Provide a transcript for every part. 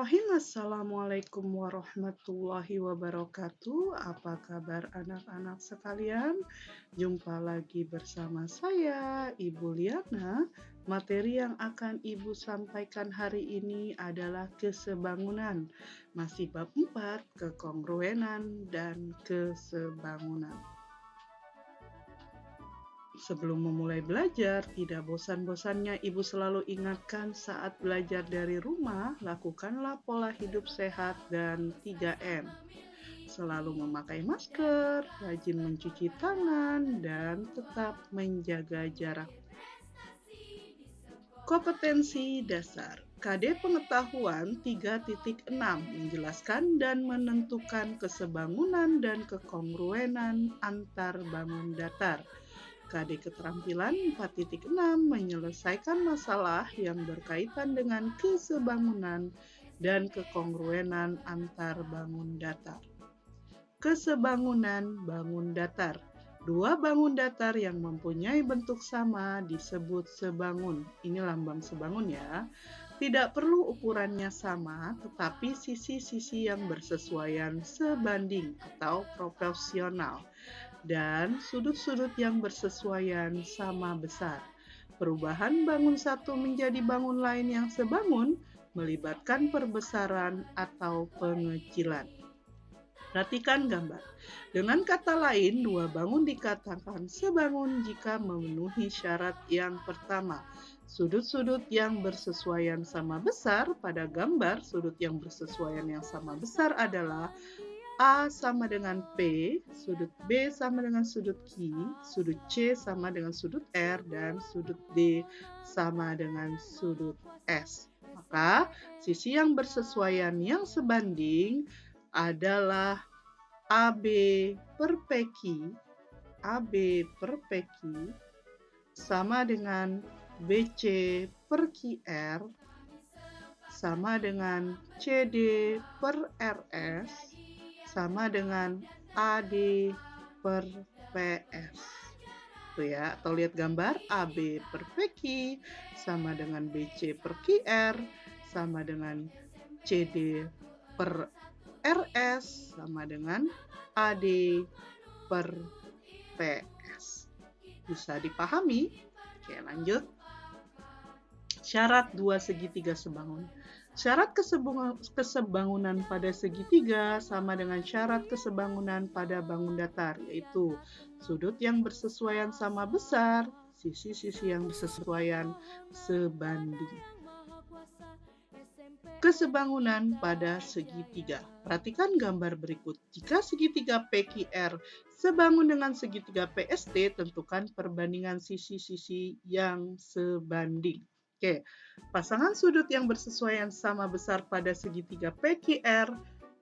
Bismillahirrahmanirrahim. Assalamualaikum warahmatullahi wabarakatuh. Apa kabar anak-anak sekalian? Jumpa lagi bersama saya, Ibu Liana. Materi yang akan Ibu sampaikan hari ini adalah kesebangunan. Masih bab 4, kekongruenan dan kesebangunan. Sebelum memulai belajar, tidak bosan-bosannya Ibu selalu ingatkan saat belajar dari rumah, lakukanlah pola hidup sehat dan 3M. Selalu memakai masker, rajin mencuci tangan, dan tetap menjaga jarak. Kompetensi dasar KD Pengetahuan 3.6 menjelaskan dan menentukan kesebangunan dan kekongruenan antar bangun datar. KD Keterampilan 4.6 menyelesaikan masalah yang berkaitan dengan kesebangunan dan kekongruenan antar bangun datar. Kesebangunan bangun datar. Dua bangun datar yang mempunyai bentuk sama disebut sebangun. Ini lambang sebangun ya. Tidak perlu ukurannya sama, tetapi sisi-sisi yang bersesuaian sebanding atau proporsional. Dan sudut-sudut yang bersesuaian sama besar. Perubahan bangun satu menjadi bangun lain yang sebangun melibatkan perbesaran atau pengecilan. Perhatikan gambar. Dengan kata lain, dua bangun dikatakan sebangun jika memenuhi syarat yang pertama. Sudut-sudut yang bersesuaian sama besar. Pada gambar, sudut yang bersesuaian yang sama besar adalah A sama dengan P, sudut B sama dengan sudut Q, sudut C sama dengan sudut R, dan sudut D sama dengan sudut S. Maka, sisi yang bersesuaian yang sebanding adalah AB per PQ, AB per PQ sama dengan BC per QR sama dengan CD per RS sama dengan AD per PS. Tuh ya, atau lihat gambar AB per PQ sama dengan BC per QR sama dengan CD per RS sama dengan AD per PS. Bisa dipahami? Oke, lanjut. Syarat dua segitiga sebangun. Syarat kesebangunan pada segitiga sama dengan syarat kesebangunan pada bangun datar, yaitu sudut yang bersesuaian sama besar, sisi-sisi yang bersesuaian sebanding. Kesebangunan pada segitiga. Perhatikan gambar berikut. Jika segitiga PQR sebangun dengan segitiga PST, tentukan perbandingan sisi-sisi yang sebanding. Oke, pasangan sudut yang bersesuaian sama besar pada segitiga PQR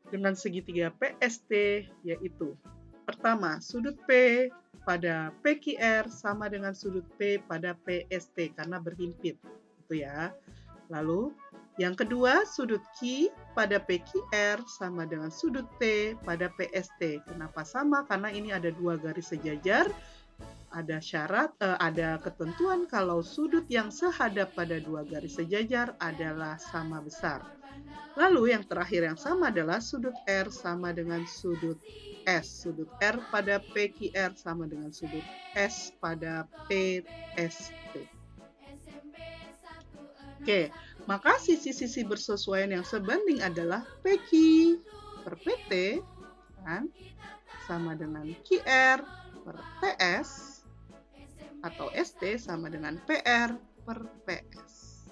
dengan segitiga PST yaitu pertama, sudut P pada PQR sama dengan sudut P pada PST karena berhimpit, gitu ya. Lalu yang kedua, sudut Q pada PQR sama dengan sudut T pada PST. Kenapa sama? Karena ini ada dua garis sejajar. Ada syarat, ada ketentuan kalau sudut yang sehadap pada dua garis sejajar adalah sama besar. Lalu yang terakhir yang sama adalah sudut R sama dengan sudut S. Sudut R pada PQR sama dengan sudut S pada PST. Oke, maka sisi-sisi bersesuaian yang sebanding adalah PQ per PT kan, sama dengan QR per PS atau ST sama dengan PR per PS.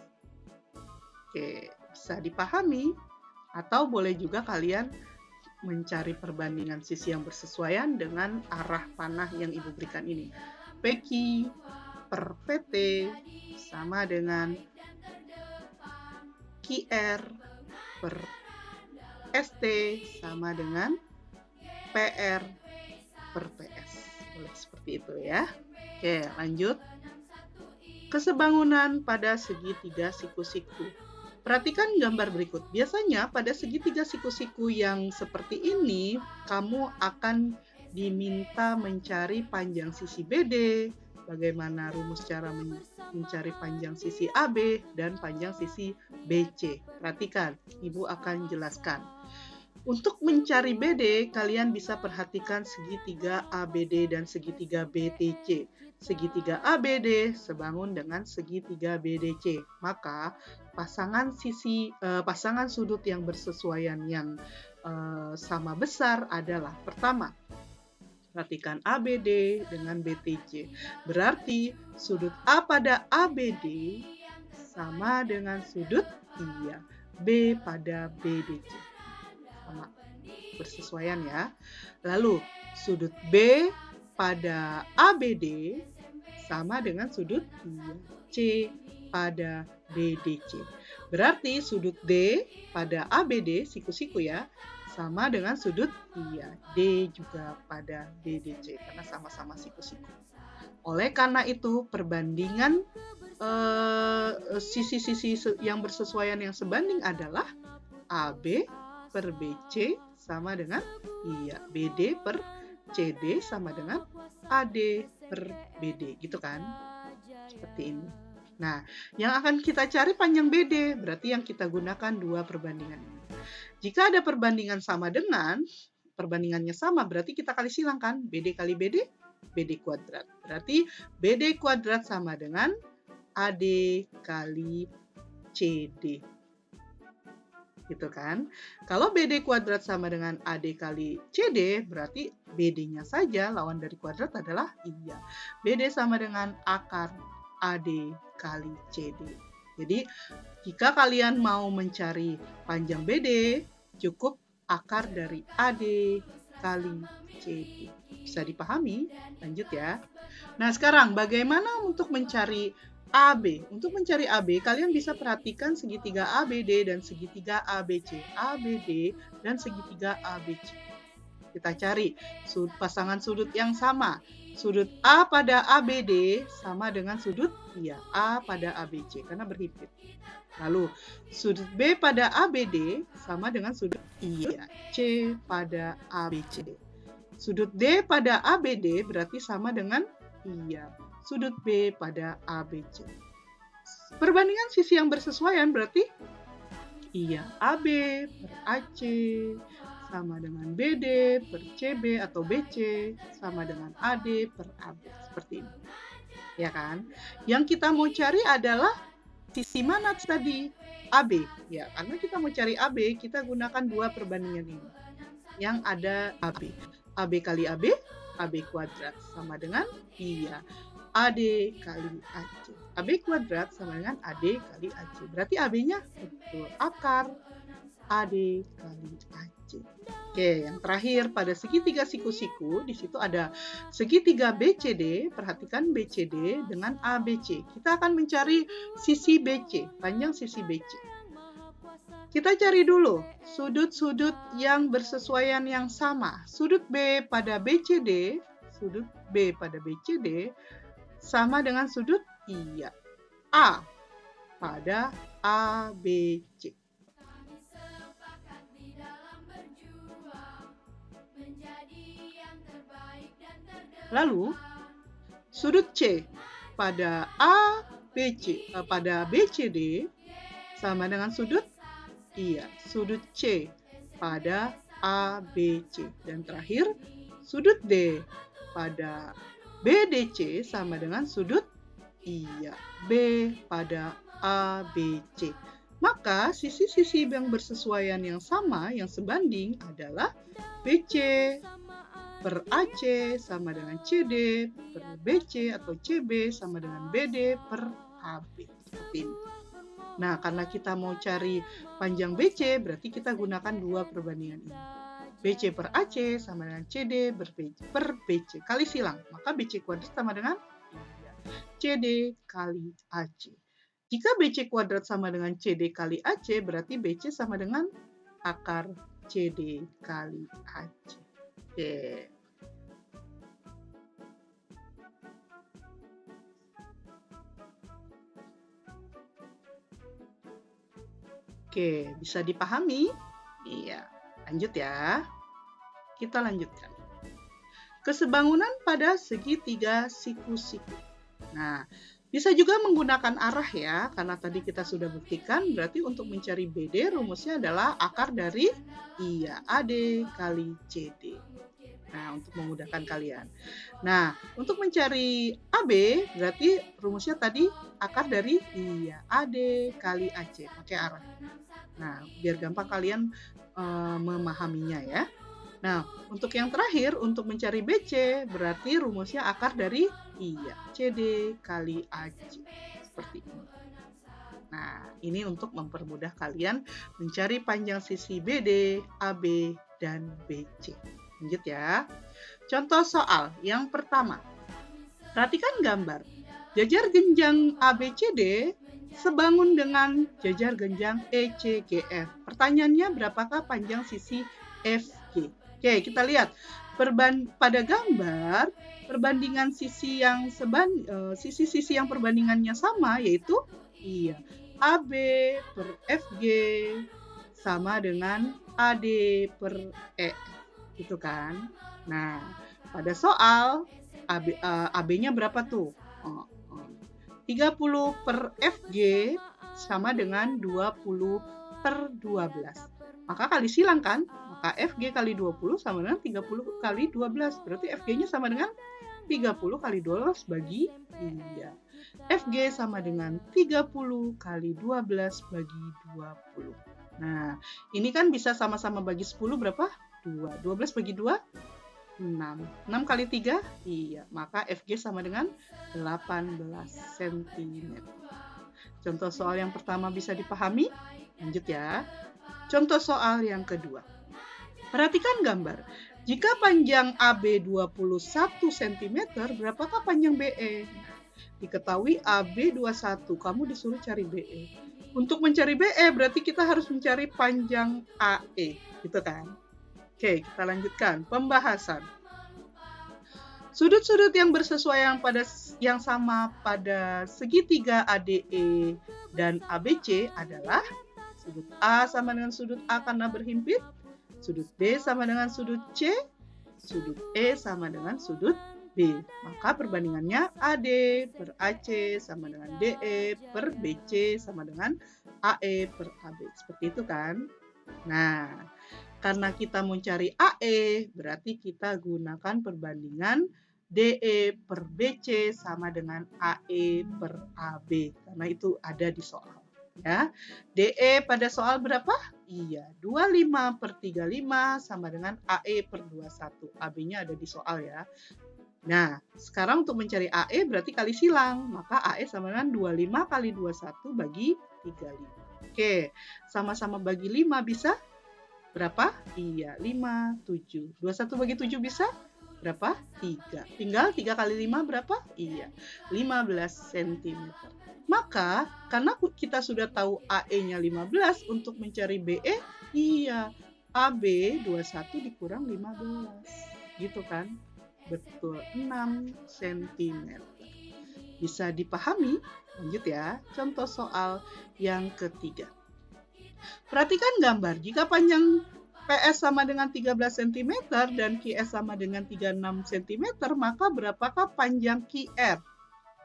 Oke, bisa dipahami? Atau boleh juga kalian mencari perbandingan sisi yang bersesuaian dengan arah panah yang Ibu berikan ini. PQ per PT sama dengan QR per ST sama dengan PR per PS. Boleh seperti itu ya. Oke, lanjut. Kesebangunan pada segitiga siku-siku. Perhatikan gambar berikut. Biasanya pada segitiga siku-siku yang seperti ini, kamu akan diminta mencari panjang sisi BD, bagaimana rumus cara mencari panjang sisi AB dan panjang sisi BC. Perhatikan, Ibu akan jelaskan. Untuk mencari BD, kalian bisa perhatikan segitiga ABD dan segitiga BTC. Segitiga ABD sebangun dengan segitiga BDC. Maka pasangan sudut yang bersesuaian yang sama besar adalah pertama, perhatikan ABD dengan BTC. Berarti sudut A pada ABD sama dengan sudut B pada BDC. Sama, bersesuaian ya. Lalu sudut B pada ABD sama dengan sudut C pada BDC. Berarti sudut D pada ABD, siku-siku ya, sama dengan sudut D juga pada BDC karena sama-sama siku-siku. Oleh karena itu perbandingan sisi-sisi yang bersesuaian yang sebanding adalah AB per BC sama dengan BD per CD sama dengan AD per BD, gitu kan? Seperti ini. Nah, yang akan kita cari panjang BD, berarti yang kita gunakan dua perbandingan ini. Jika ada perbandingan sama dengan, perbandingannya sama, berarti kita kali silang kan? BD kali BD, BD kuadrat. Berarti BD kuadrat sama dengan AD kali CD. Gitu kan? Kalau BD kuadrat sama dengan AD kali CD, berarti BD-nya saja lawan dari kuadrat adalah BD sama dengan akar AD kali CD. Jadi, jika kalian mau mencari panjang BD, cukup akar dari AD kali CD. Bisa dipahami? Lanjut ya. Nah, sekarang bagaimana untuk mencari AB. Untuk mencari AB, kalian bisa perhatikan segitiga ABD dan segitiga ABC. ABD dan segitiga ABC. Kita cari pasangan sudut yang sama. Sudut A pada ABD sama dengan sudut A pada ABC karena berhimpit. Lalu sudut B pada ABD sama dengan sudut C pada ABC. Sudut D pada ABD berarti sama dengan sudut B pada ABC. Perbandingan sisi yang bersesuaian berarti AB per AC sama dengan BD per CB atau BC sama dengan AD per AB. Seperti ini. Ya kan? Yang kita mau cari adalah sisi mana tadi? AB. Ya, karena kita mau cari AB, kita gunakan dua perbandingan ini. Yang ada AB. AB kali AB, AB kuadrat sama dengan AD kali AC. AB kuadrat sama dengan AD kali AC. Berarti AB-nya betul akar AD kali AC. Oke, yang terakhir pada segitiga siku-siku, di situ ada segitiga BCD. Perhatikan BCD dengan ABC. Kita akan mencari sisi BC, panjang sisi BC. Kita cari dulu sudut-sudut yang bersesuaian yang sama. Sudut B pada BCD, sudut B pada BCD sama dengan sudut A pada ABC. Lalu sudut C pada pada BCD sama dengan sudut sudut C pada ABC. Dan terakhir sudut D pada BDC sama dengan sudut B pada ABC. Maka sisi-sisi yang bersesuaian yang sama, yang sebanding adalah BC per AC sama dengan CD per BC atau CB sama dengan BD per AB. Seperti ini. Nah, karena kita mau cari panjang BC, berarti kita gunakan dua perbandingan ini. BC per AC sama dengan CD per BC. Kali silang, maka BC kuadrat sama dengan CD kali AC. Jika BC kuadrat sama dengan CD kali AC, berarti BC sama dengan akar CD kali AC. Oke, bisa dipahami? Iya, lanjut ya. Kita lanjutkan. Kesebangunan pada segitiga siku-siku. Nah, Bisa juga menggunakan arah ya, karena tadi kita sudah buktikan, berarti untuk mencari BD rumusnya adalah akar dari AD kali CD. Nah, untuk memudahkan kalian. Nah, untuk mencari AB, berarti rumusnya tadi akar dari AD kali AC, pakai arah. Nah, biar gampang kalian memahaminya ya. Nah, untuk yang terakhir, untuk mencari BC, berarti rumusnya akar dari CD kali AC. Seperti ini. Nah, ini untuk mempermudah kalian mencari panjang sisi BD, AB, dan BC. Lanjut ya. Contoh soal yang pertama. Perhatikan gambar. Jajar genjang ABCD sebangun dengan jajar genjang ECGF. Pertanyaannya, berapakah panjang sisi FG? Oke, kita lihat. Pada gambar, perbandingan sisi sisi yang perbandingannya sama, yaitu AB per FG sama dengan AD per E. Gitu kan? Nah, pada soal, AB-nya berapa tuh? 30 per FG sama dengan 20 per 12. Maka kali silang kan? Maka FG kali 20 sama dengan 30 kali 12. Berarti FG-nya sama dengan 30 kali 12 bagi 3. FG sama dengan 30 kali 12 bagi 20. Nah, ini kan bisa sama-sama bagi 10 berapa? 2. 12 bagi 2? 6. 6 kali 3? Maka FG sama dengan 18 cm. Contoh soal yang pertama bisa dipahami? Lanjut ya. Contoh soal yang kedua. Perhatikan gambar. Jika panjang AB 21 cm, berapakah panjang BE? Diketahui AB 21, kamu disuruh cari BE. Untuk mencari BE berarti kita harus mencari panjang AE, gitu kan? Oke, kita lanjutkan pembahasan. Sudut-sudut yang bersesuaian yang sama pada segitiga ADE dan ABC adalah sudut A sama dengan sudut A karena berhimpit, sudut B sama dengan sudut C, sudut E sama dengan sudut B. Maka perbandingannya AD per AC sama dengan DE per BC sama dengan AE per AB. Seperti itu kan? Nah, karena kita mau cari AE, berarti kita gunakan perbandingan DE per BC sama dengan AE per AB. Karena itu ada di soal. Ya. DE pada soal berapa? 25 per 35 sama dengan AE per 21. AB-nya ada di soal ya. Nah, sekarang untuk mencari AE berarti kali silang. Maka AE sama dengan 25 kali 21 bagi 35. Oke, sama-sama bagi 5 bisa? Berapa? 5, 7. 21 bagi 7 bisa? Berapa? 3. Tinggal 3 kali 5 berapa? 15 cm. Maka, karena kita sudah tahu AE-nya 15, untuk mencari BE, AB 21 dikurang 15. Gitu kan? Betul, 6 cm. Bisa dipahami? Lanjut ya, contoh soal yang ketiga. Perhatikan gambar, jika panjang PS sama dengan 13 cm dan QS sama dengan 36 cm, maka berapakah panjang QR?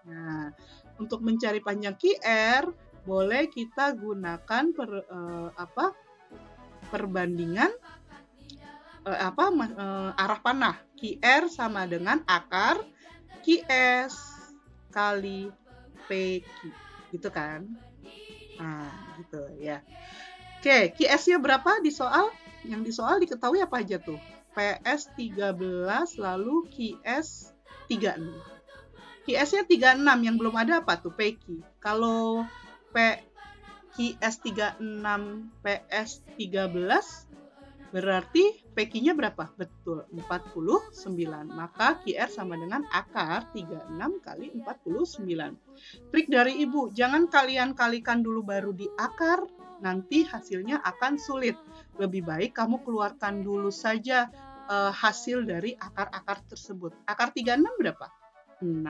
Nah, untuk mencari panjang QR, boleh kita gunakan perbandingan arah panah. QR sama dengan akar QS kali PQ. Gitu kan? Nah, gitu ya. Oke, QS-nya berapa di soal? Yang di soal diketahui apa aja tuh? PS 13 lalu QS 36. QS-nya 36, yang belum ada apa tuh? PQ. Kalau QS 36 PS 13 berarti PQ-nya berapa? Betul, 49. Maka QR sama dengan akar 36 kali 49. Trik dari Ibu, jangan kalian kalikan dulu baru di akar, nanti hasilnya akan sulit. Lebih baik kamu keluarkan dulu saja hasil dari akar-akar tersebut. Akar 36 berapa? 6.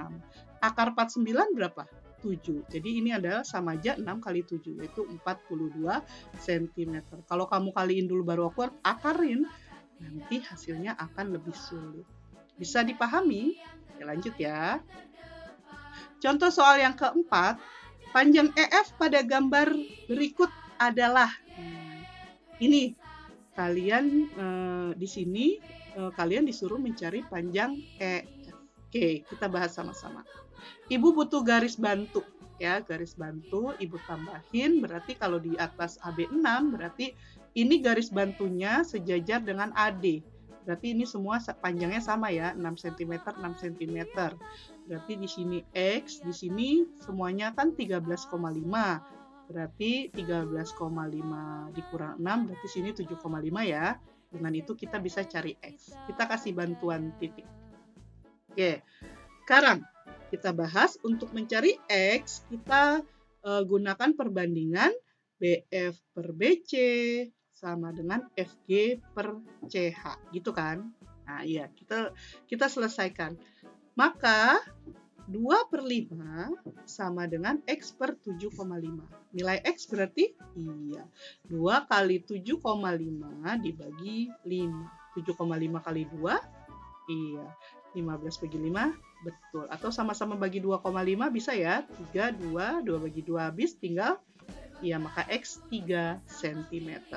Akar 49 berapa? 7. Jadi ini adalah sama aja 6 kali 7, yaitu 42 cm. Kalau kamu kaliin dulu baru akarin, nanti hasilnya akan lebih sulit. Bisa dipahami? Ya, lanjut ya. Contoh soal yang keempat, panjang EF pada gambar berikut adalah. Ini kalian di sini kalian disuruh mencari panjang EF. Oke, kita bahas sama-sama. Ibu butuh garis bantu ya, garis bantu Ibu tambahin, berarti kalau di atas AB6 berarti ini garis bantunya sejajar dengan AD. Berarti ini semua panjangnya sama ya, 6 cm, 6 cm. Berarti di sini X, di sini semuanya kan 13,5. Berarti 13,5 dikurang 6, berarti sini 7,5 ya. Dengan itu kita bisa cari X. Kita kasih bantuan titik. Oke, sekarang kita bahas untuk mencari X, kita gunakan perbandingan BF per BC sama dengan FG per CH, gitu kan? Nah, iya, kita selesaikan. Maka 2/5 sama dengan X per 7,5. Nilai X berarti, iya, 2 kali 7,5 dibagi 5. 7,5 kali 2, iya, 15 bagi 5, betul. Atau sama-sama bagi 2,5 bisa ya. 3, 2 bagi 2 habis, tinggal, ya maka X 3 cm.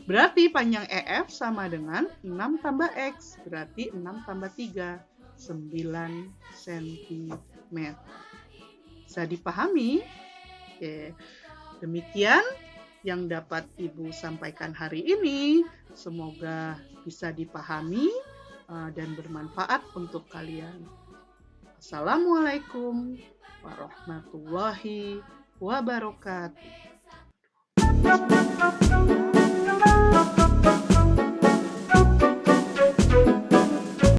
Berarti panjang EF sama dengan 6 tambah X. Berarti 6 tambah 3, 9 cm. Bisa dipahami? Oke. Demikian yang dapat Ibu sampaikan hari ini. Semoga bisa dipahami dan bermanfaat untuk kalian. Assalamualaikum warahmatullahi wabarakatuh.